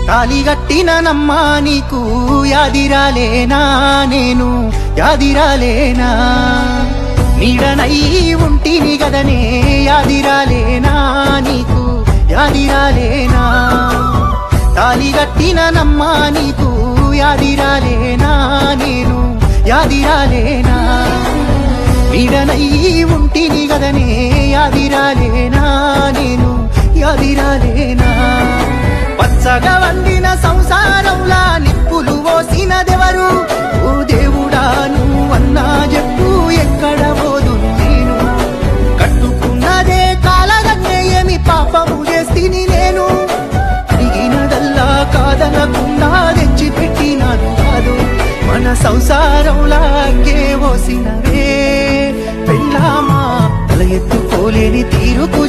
తాలిగట్టిన నమ్మా నీకు యాదిరాలేనా నేను యాదిరాలేనా నీడనై ఉంటిని గదనే యాదిరాలేనా నీకు యాదిరాలేనా తాలిగట్టిన నమ్మా నీకు యాదిరాలేనా నేను యాదిరాలేనా నీడనై ఉంటిని గదనే యాదిరాలేనా నేను యాదిరాలేనా పచ్చగా వండిన సంసారంలా నిప్పులు పోసినదెవరు ఓ దేవుడా నువ్వన్నా చెప్పు ఎక్కడ పోదు నేను కట్టుకున్నదే కాలగన్నే ఏమి పాపము చేస్తిని నేను అడిగినదల్లా కాదనకుండా తెచ్చి పెట్టినాను కాదు మన సంసారంలా అంగే పోసినవే పెళ్ళామా తల ఎత్తుకోలేని తీరుకు